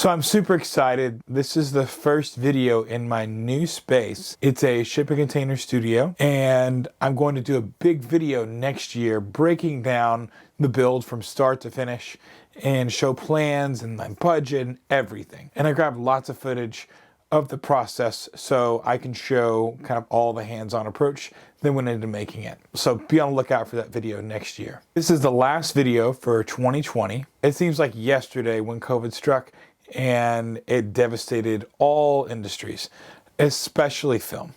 So I'm super excited. This is the first video in my new space. It's a shipping container studio, and I'm going to do a big video next year breaking down the build from start to finish and show plans and my budget and everything. And I grabbed lots of footage of the process so I can show kind of all the hands-on approach that went into making it. So be on the lookout for that video next year. This is the last video for 2020. It seems like yesterday when COVID struck and it devastated all industries, especially film.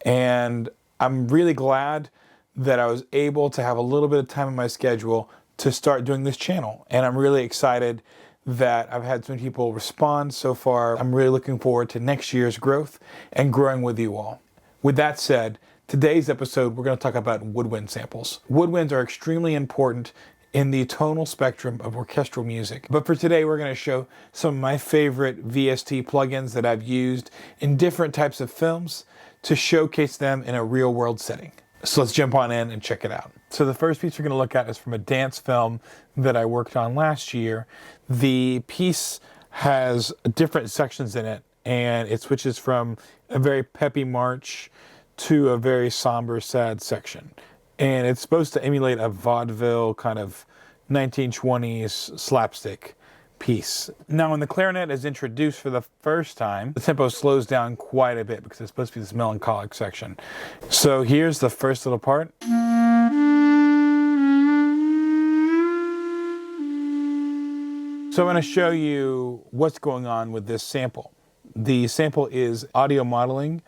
And I'm really glad that I was able to have a little bit of time in my schedule to start doing this channel. And I'm really excited that I've had some people respond so far. I'm really looking forward to next year's growth and growing with you all. With that said, today's episode, we're going to talk about woodwind samples. Woodwinds are extremely important in the tonal spectrum of orchestral music. But for today, we're going to show some of my favorite VST plugins that I've used in different types of films to showcase them in a real world setting. So let's jump on in and check it out. So the first piece we're going to look at is from a dance film that I worked on last year. The piece has different sections in it, and it switches from a very peppy march to a very somber, sad section. And it's supposed to emulate a vaudeville kind of 1920s slapstick piece. Now, when the clarinet is introduced for the first time, the tempo slows down quite a bit because it's supposed to be this melancholic section. So here's the first little part. So I'm going to show you what's going on with this sample. The sample is audio modeling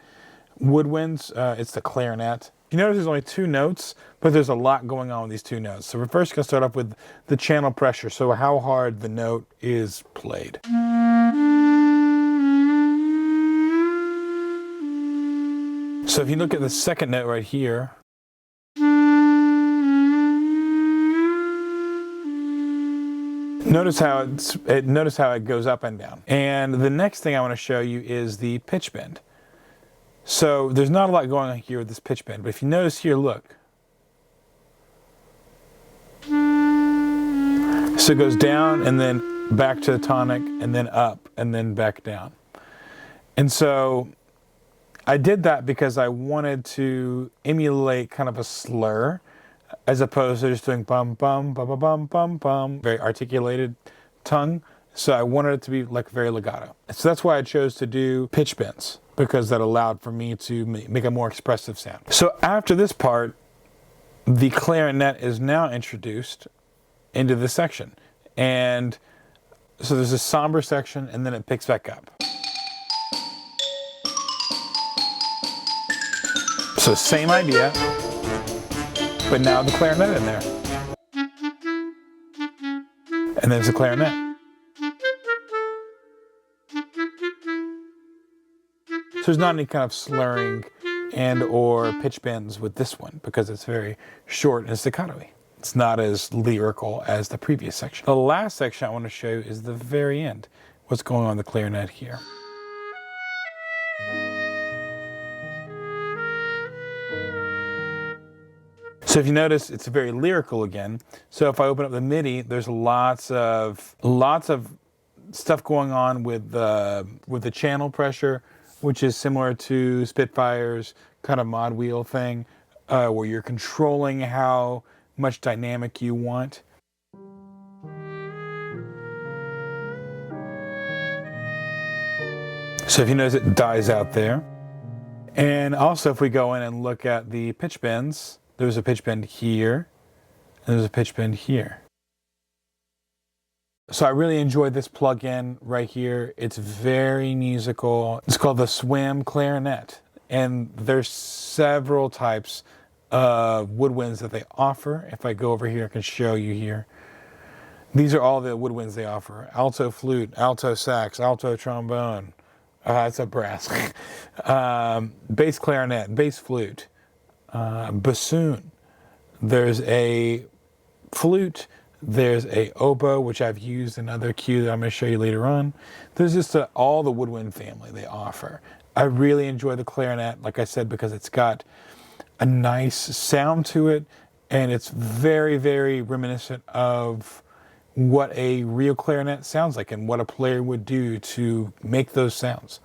woodwinds. It's the clarinet. You notice there's only two notes, but there's a lot going on with these two notes. So we're first going to start off with the channel pressure, so how hard the note is played. So if you look at the second note right here, notice how it goes up and down. And the next thing I want to show you is the pitch bend. So there's not a lot going on here with this pitch bend, but if you notice here, look. So it goes down and then back to the tonic and then up and then back down. And so I did that because I wanted to emulate kind of a slur as opposed to just doing bum, bum, bum, bum, bum, bum, bum, very articulated tongue. So I wanted it to be like very legato. So that's why I chose to do pitch bends, because that allowed for me to make a more expressive sound. So after this part, the clarinet is now introduced into the section. And so there's a somber section and then it picks back up. So same idea, but now the clarinet in there. And there's a clarinet. So there's not any kind of slurring and or pitch bends with this one because it's very short and staccato-y. It's not as lyrical as the previous section. The last section I want to show you is the very end. What's going on with the clarinet here. So if you notice, it's very lyrical again. So if I open up the Midi, there's lots of stuff going on with the channel pressure, which is similar to Spitfire's kind of mod wheel thing, where you're controlling how much dynamic you want. So if you notice, it dies out there. And also if we go in and look at the pitch bends, there's a pitch bend here, and there's a pitch bend here. So I really enjoyed this plugin right here. It's very musical. It's called the SWAM clarinet. And there's several types of woodwinds that they offer. If I go over here, I can show you here. These are all the woodwinds they offer. Alto flute, alto sax, alto trombone. It's a brass. Bass clarinet, bass flute, bassoon. There's a flute. There's a oboe, which I've used in another cue that I'm going to show you later on. There's just all the woodwind family they offer. I really enjoy the clarinet, like I said, because it's got a nice sound to it, and it's very, very reminiscent of what a real clarinet sounds like and what a player would do to make those sounds.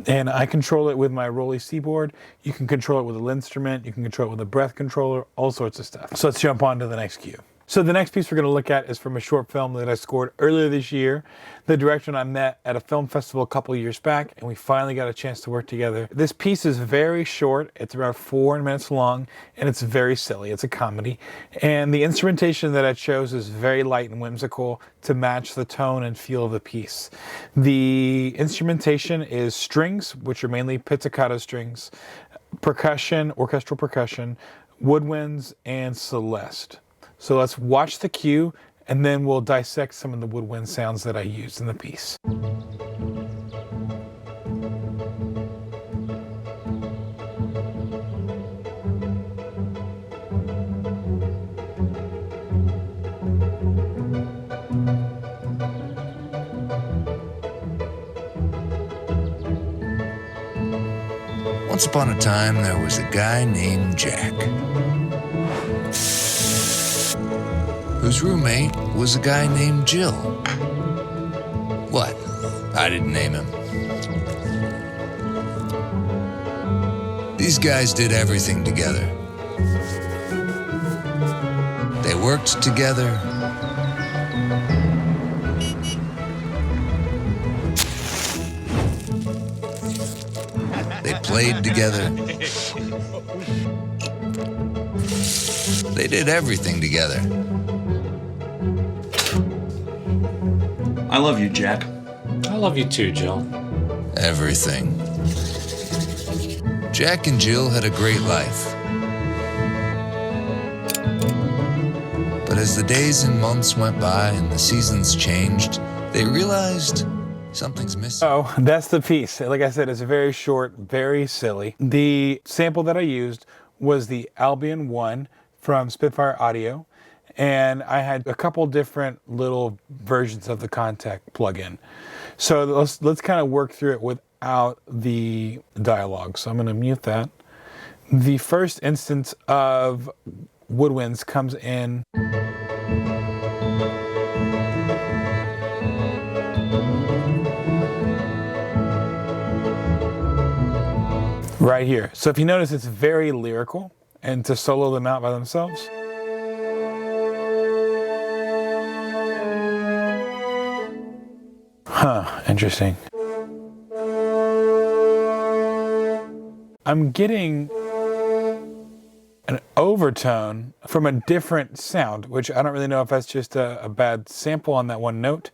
And I control it with my Rolly C board. You can control it with a little instrument. You can control it with a breath controller, all sorts of stuff. So let's jump on to the next cue. So the next piece we're going to look at is from a short film that I scored earlier this year. The director and I met at a film festival a couple years back, and we finally got a chance to work together. This piece is very short. It's about 4 minutes long, and it's very silly. It's a comedy. And the instrumentation that I chose is very light and whimsical to match the tone and feel of the piece. The instrumentation is strings, which are mainly pizzicato strings, percussion, orchestral percussion, woodwinds, and celeste. So let's watch the cue, and then we'll dissect some of the woodwind sounds that I used in the piece. Once upon a time, there was a guy named Jack, whose roommate was a guy named Jill. What? I didn't name him. These guys did everything together. They worked together. They played together. They did everything together. I love you, Jack. I love you too, Jill. Everything. Jack and Jill had a great life. But as the days and months went by and the seasons changed, they realized something's missing. Oh, that's the piece. Like I said, it's very short, very silly. The sample that I used was the Albion 1 from Spitfire Audio. And I had a couple different little versions of the Contact plugin. So let's kind of work through it without the dialogue. So I'm going to mute that. The first instance of Woodwinds comes in right here. So if you notice, it's very lyrical, and to solo them out by themselves. Huh, interesting. I'm getting an overtone from a different sound, which I don't really know if that's just a bad sample on that one note,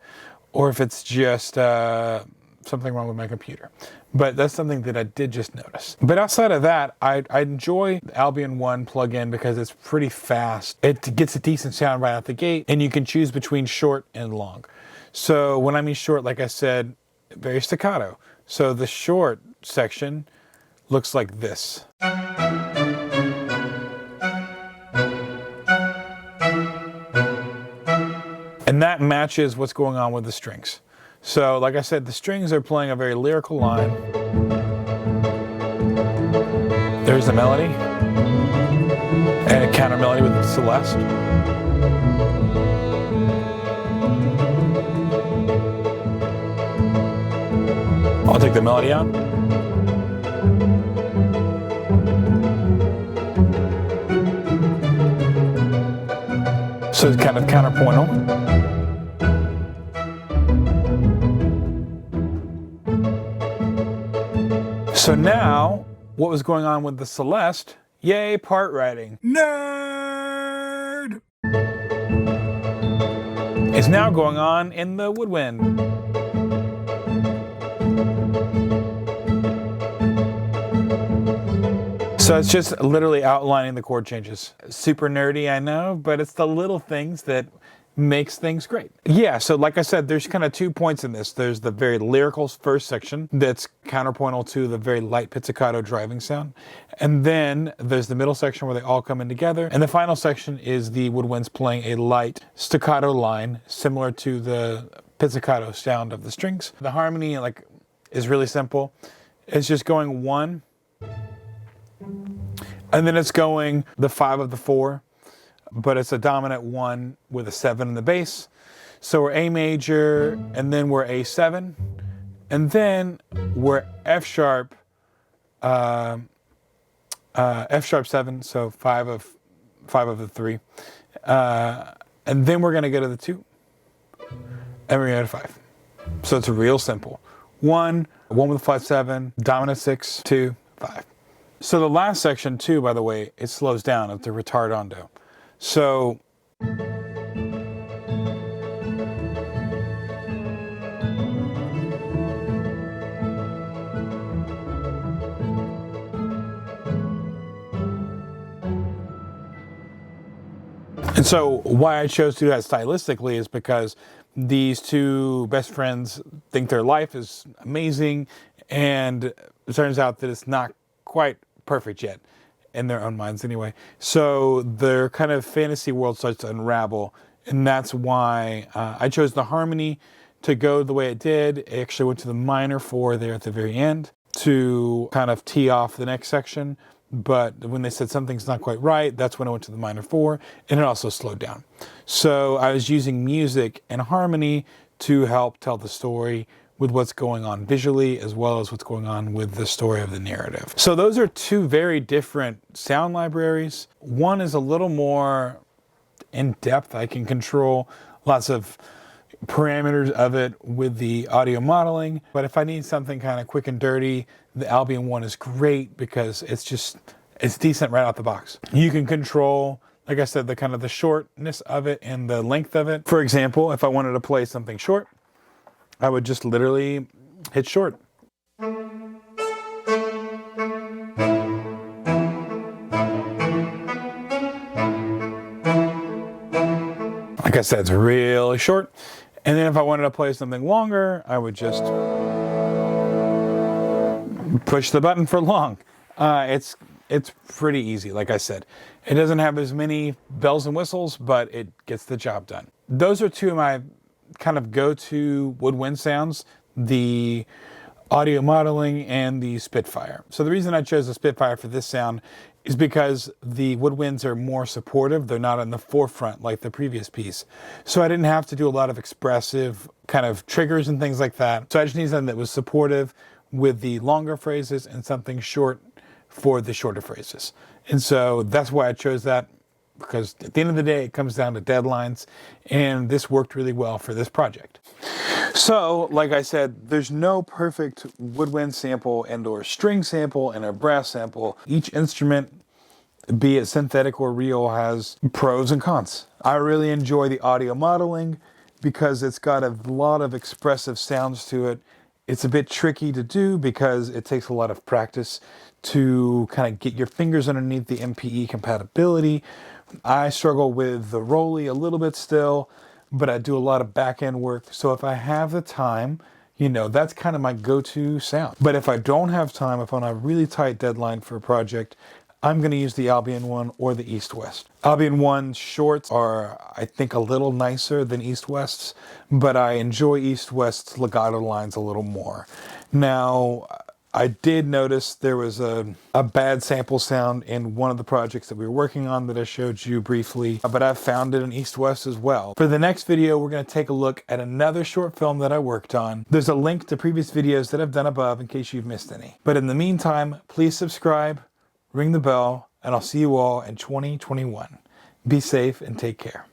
or if it's just something wrong with my computer. But that's something that I did just notice. But outside of that, I enjoy the Albion 1 plugin because it's pretty fast. It gets a decent sound right out the gate, and you can choose between short and long. So when I mean short, like I said, very staccato. So the short section looks like this. And that matches what's going on with the strings. So like I said, the strings are playing a very lyrical line. There's the melody and a counter melody with the celeste. I'll take the melody out. So it's kind of counterpointal. So now, what was going on with the celeste? Yay, part writing. Nerd! Is now going on in the woodwind. So it's just literally outlining the chord changes. Super nerdy, I know, but it's the little things that makes things great. Yeah, so like I said, there's kind of 2 points in this. There's the very lyrical first section that's counterpointal to the very light pizzicato driving sound. And then there's the middle section where they all come in together. And the final section is the woodwinds playing a light staccato line similar to the pizzicato sound of the strings. The harmony is really simple. It's just going 1, and then it's going the 5 of the 4, but it's a dominant 1 with a 7 in the bass. So we're A major, and then we're A7, and then we're F sharp 7, so five of the 3, and then we're gonna go to the 2, and we're gonna go to 5. So it's real simple. 1 with a flat 7, dominant 6, 2, 5. So the last section too, by the way, it slows down at the Ritardando. So and so why I chose to do that stylistically is because these two best friends think their life is amazing, and it turns out that it's not quite perfect yet, in their own minds anyway. So their kind of fantasy world starts to unravel, and that's why I chose the harmony to go the way it did. It actually went to the minor 4 there at the very end to kind of tee off the next section. But when they said something's not quite right, that's when I went to the minor 4, and it also slowed down. So I was using music and harmony to help tell the story with what's going on visually, as well as what's going on with the story of the narrative. So those are two very different sound libraries. One is a little more in depth. I can control lots of parameters of it with the audio modeling. But if I need something kind of quick and dirty, the Albion one is great because it's decent right out the box. You can control, like I said, the kind of the shortness of it and the length of it. For example, if I wanted to play something short, I would just literally hit short. Like I said, it's really short. And then if I wanted to play something longer, I would just push the button for long. It's pretty easy, like I said. It doesn't have as many bells and whistles, but it gets the job done. Those are two of my kind of go-to woodwind sounds, the audio modeling and the Spitfire. So the reason I chose the Spitfire for this sound is because the woodwinds are more supportive. They're not in the forefront like the previous piece. So I didn't have to do a lot of expressive kind of triggers and things like that. So I just needed something that was supportive with the longer phrases and something short for the shorter phrases. And so that's why I chose that, because at the end of the day, it comes down to deadlines, and this worked really well for this project. So, like I said, there's no perfect woodwind sample and or string sample and a brass sample. Each instrument, be it synthetic or real, has pros and cons. I really enjoy the audio modeling because it's got a lot of expressive sounds to it. It's a bit tricky to do because it takes a lot of practice to kind of get your fingers underneath the MPE compatibility. I struggle with the Rolly a little bit still, but I do a lot of back end work. So if I have the time, you know, that's kind of my go-to sound. But if I don't have time, if I'm on a really tight deadline for a project, I'm going to use the Albion one or the East-West. Albion 1 shorts are, I think, a little nicer than East-West's, but I enjoy East-West's legato lines a little more. Now, I did notice there was a bad sample sound in one of the projects that we were working on that I showed you briefly, but I've found it in East-West as well. For the next video, we're going to take a look at another short film that I worked on. There's a link to previous videos that I've done above in case you've missed any. But in the meantime, please subscribe, ring the bell, and I'll see you all in 2021. Be safe and take care.